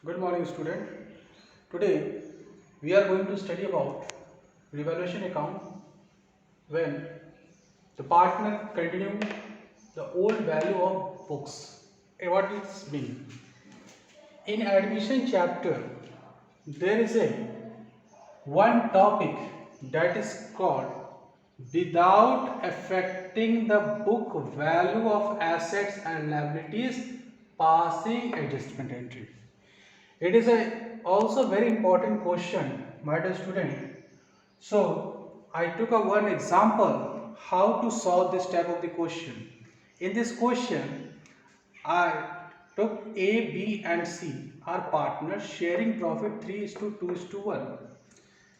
Good morning, student. Today we are going to study about revaluation account when the partner continue the old value of books. What it's mean? In admission chapter, there is a one topic that is called without affecting the book value of assets and liabilities passing adjustment entry. It is also very important question, my dear student. So I took one example how to solve this type of the question. In this question, I took A, B and C are partners sharing profit 3 is to 2 is to 1.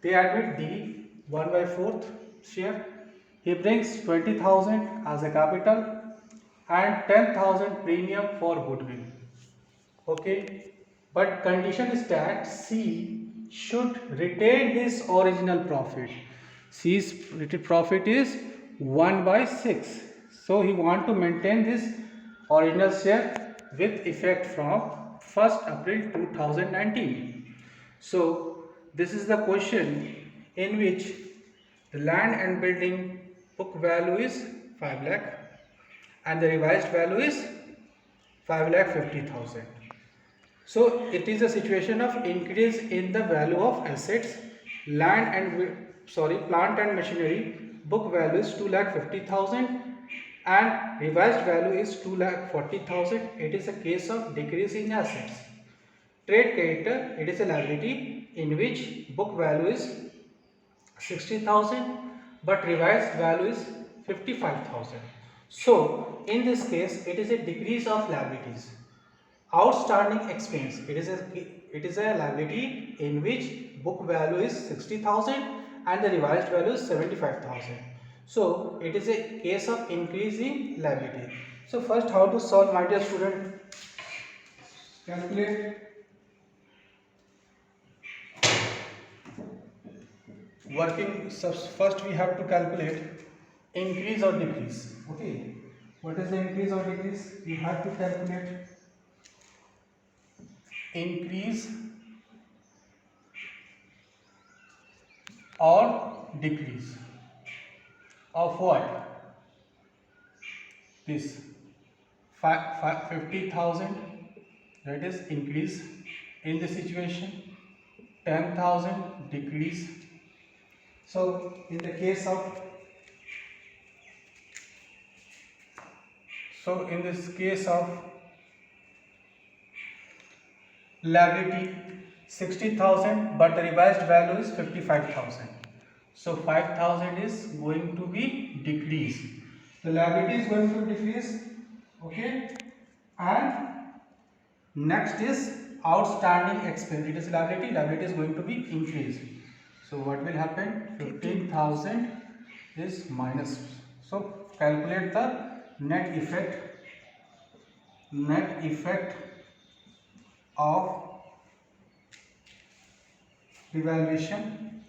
They admit D 1 by 4th share. He brings 20,000 as a capital and 10,000 premium for goodwill. Okay, but condition is that C should retain his original profit. C's profit is 1 by 6. So he want to maintain this original share with effect from 1st April 2019. So this is the question in which the land and building book value is 5 lakh and the revised value is 5 lakh 50,000. So it is a situation of increase in the value of assets, plant and machinery. Book value is 2,50,000 and revised value is 2,40,000. It is a case of decrease in assets. Trade creditor, it is a liability in which book value is 60,000 but revised value is 55,000. So in this case, it is a decrease of liabilities. Outstanding expense, it is a liability in which book value is 60,000 and the revised value is 75,000. So it is a case of increasing liability. So first, how to solve, my dear student? Calculate first we have to calculate increase or decrease. Okay, what is the increase or decrease? We have to calculate increase or decrease of what? This 50,000, that is increase in this situation, 10,000 decrease. So in the case of, in this case of liability 60,000 but the revised value is 55,000. So 5,000 is going to be decreased. The liability is going to decrease. Okay, and next is outstanding expense. It is liability. Liability is going to be increased. So what will happen? 15,000 is minus. So calculate the net effect. Net effect of revaluation.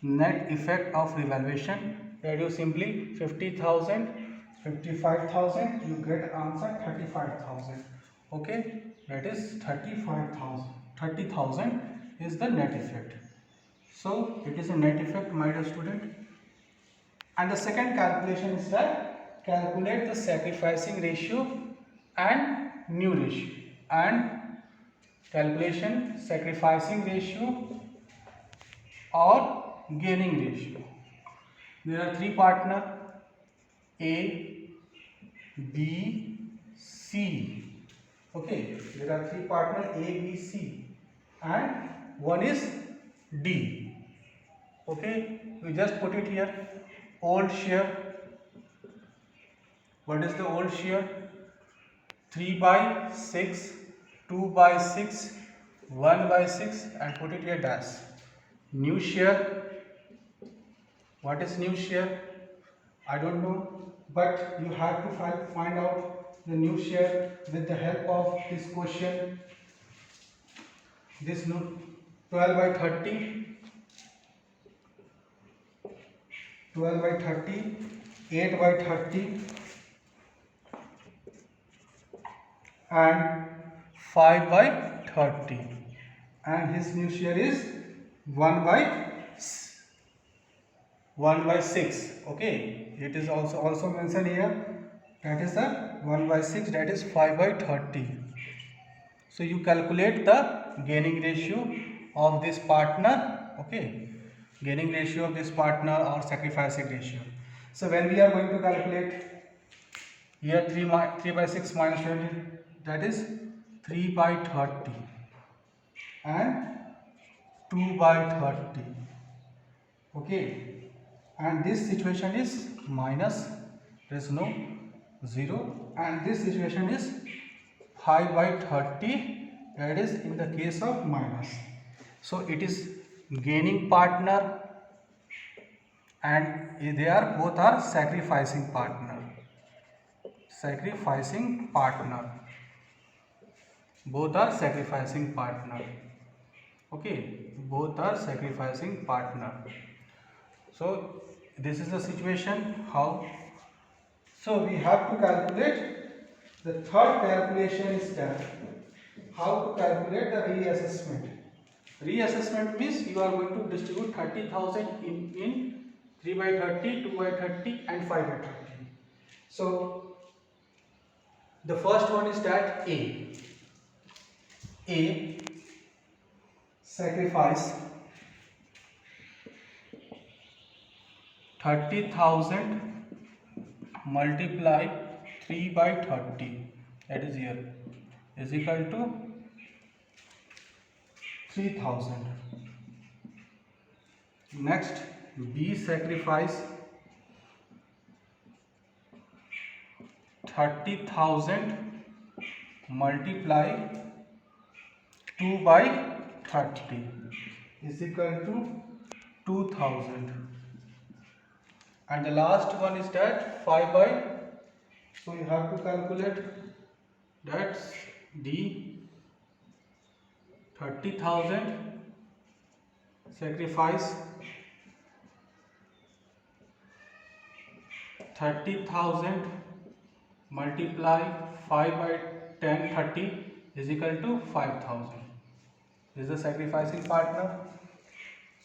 Net effect of revaluation. Reduce simply 50,000, 55,000. You get answer 35,000. Okay, that is 35,000. 30,000 is the net effect. So it is a net effect, my dear student. And the second calculation is that calculate the sacrificing ratio and new ratio. And calculation sacrificing ratio or gaining ratio. There are three partners A, B, C. Okay, there are three partners A, B, C, and one is D. Okay, we just put it here. Old share. What is the old share? 3 by 6, 2 by 6, 1 by 6, and put it here dash. New share. What is new share? I don't know, but you have to find out the new share with the help of this question. This 12 by 30, 12 by 30, 8 by 30 and 5 by 30, and his new share is 1 by 6. Okay, it is also mentioned here, that is the 1 by 6, that is 5 by 30. So you calculate the gaining ratio of this partner. Okay, gaining ratio of this partner or sacrificing ratio. So when we are going to calculate here, 3 by 6 minus 20, that is 3 by 30 and 2 by 30. Okay, and this situation is minus, there is no 0, and this situation is 5 by 30, that is in the case of minus. So it is gaining partner, and they are both are sacrificing partner. Both are sacrificing partner. Okay, both are sacrificing partner. So this is the situation. How? So we have to calculate the third calculation is that how to calculate the reassessment. Reassessment means you are going to distribute 30,000 in 3 by 30, 2 by 30 and 5 by 30. So the first one is that A sacrifice 30,000 multiply 3 by 30, that is here, is equal to 3,000. Next, B sacrifice 30,000 multiply 2 by 30 is equal to 2,000. And the last one is that 5 by, so you have to calculate, that's D 30,000 sacrifice 30,000 multiply 5 by 10 30 is equal to 5,000. This is the sacrificing partner.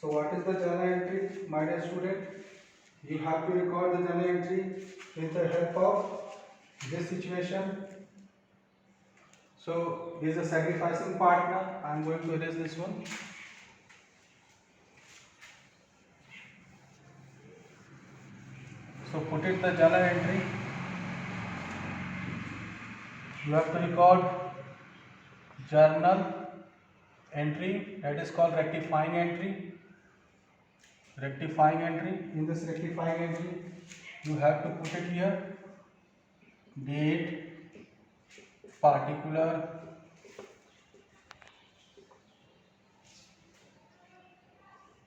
So what is the journal entry, my dear student? You have to record the journal entry with the help of this situation. So this is the sacrificing partner. I am going to erase this one. So put it the journal entry. You have to record journal entry, that is called rectifying entry. In this rectifying entry, you have to put it here, date, particular,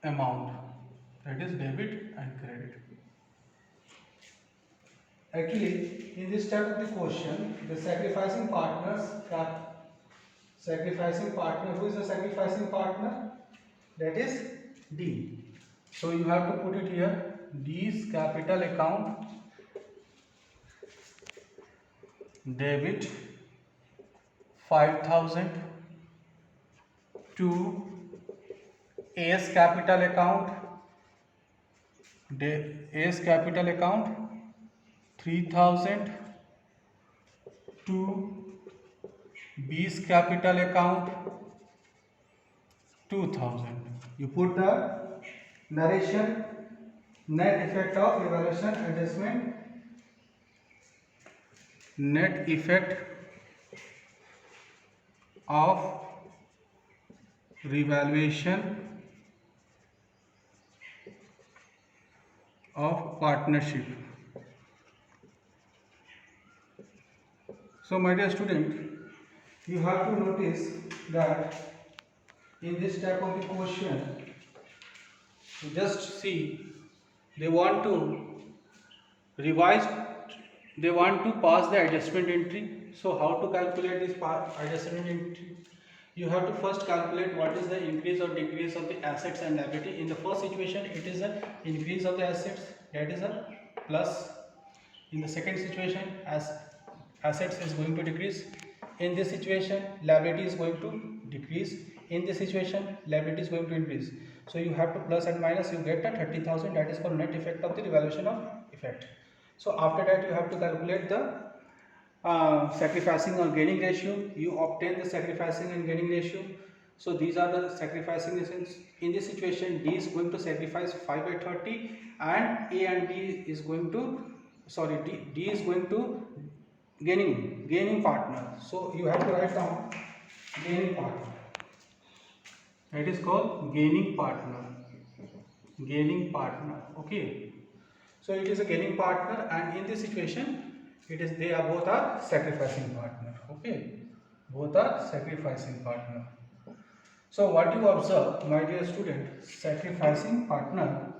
amount, that is debit and credit. Actually, in this type of the question, the sacrificing partners, who is the sacrificing partner? That is D. So you have to put it here, D's capital account, debit 5,000 to A's capital account, 3,000 to B's capital account 2,000. You put the narration, net effect of revaluation adjustment, net effect of revaluation of partnership. So my dear student, you have to notice that in this type of the question, you just see they want to revise, they want to pass the adjustment entry. So how to calculate this adjustment entry? You have to first calculate what is the increase or decrease of the assets and liability. In the first situation, it is an increase of the assets, that is a plus. In the second situation, as assets is going to decrease, In this situation, liability is going to decrease. In this situation, liability is going to increase. So you have to plus and minus, you get a 30,000, that is called net effect of the revaluation of effect. So after that you have to calculate the sacrificing or gaining ratio. You obtain the sacrificing and gaining ratio. So these are the sacrificing. In this situation, D is going to sacrifice 5 by 30 and A and B is going to, sorry, D is going to gaining partner. So you have to write down gaining partner. That is called gaining partner. Gaining partner. Okay. So it is a gaining partner, and in this situation, they are both are sacrificing partner. Okay. Both are sacrificing partner. So what you observe, my dear student, sacrificing partner.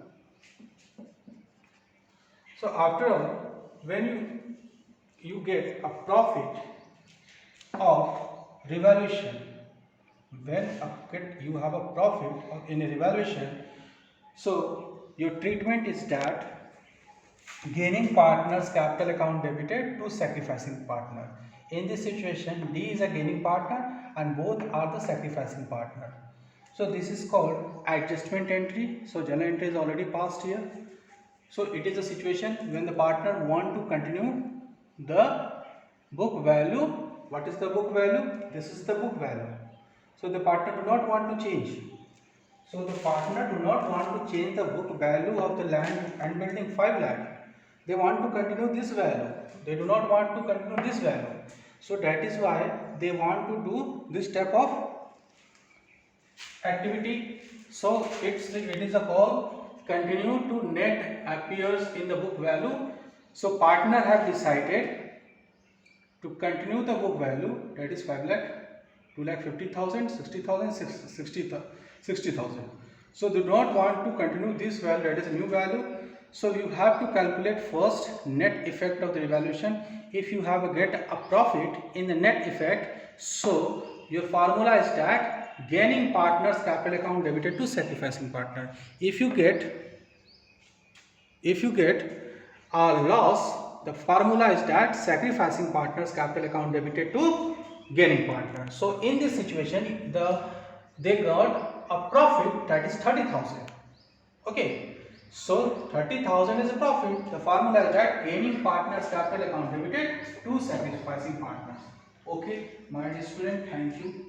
So after all, when you get a profit of revaluation, when you have a profit in a revaluation, so your treatment is that gaining partner's capital account debited to sacrificing partner. In this situation, D is a gaining partner and both are the sacrificing partner. So this is called adjustment entry. So journal entry is already passed here. So it is a situation when the partner want to continue the book value. What is the book value? This is the book value. So the partner do not want to change. So the partner do not want to change the book value of the land and building 5 lakh. They want to continue this value. They do not want to continue this value. So that is why they want to do this type of activity. So it is a call continue to net appears in the book value. So partner have decided to continue the book value, that is 5 lakh, 2,50,000, 60,000, 60,000. So they do not want to continue this value, that is a new value. So you have to calculate first net effect of the revaluation. If you have get a profit in the net effect, so your formula is that gaining partner's capital account debited to sacrificing partner. If you get a loss, the formula is that sacrificing partner's capital account debited to gaining partner. So in this situation, they got a profit, that is 30,000. Okay. So 30,000 is a profit. The formula is that gaining partner's capital account debited to sacrificing partners. Okay, my dear student, thank you.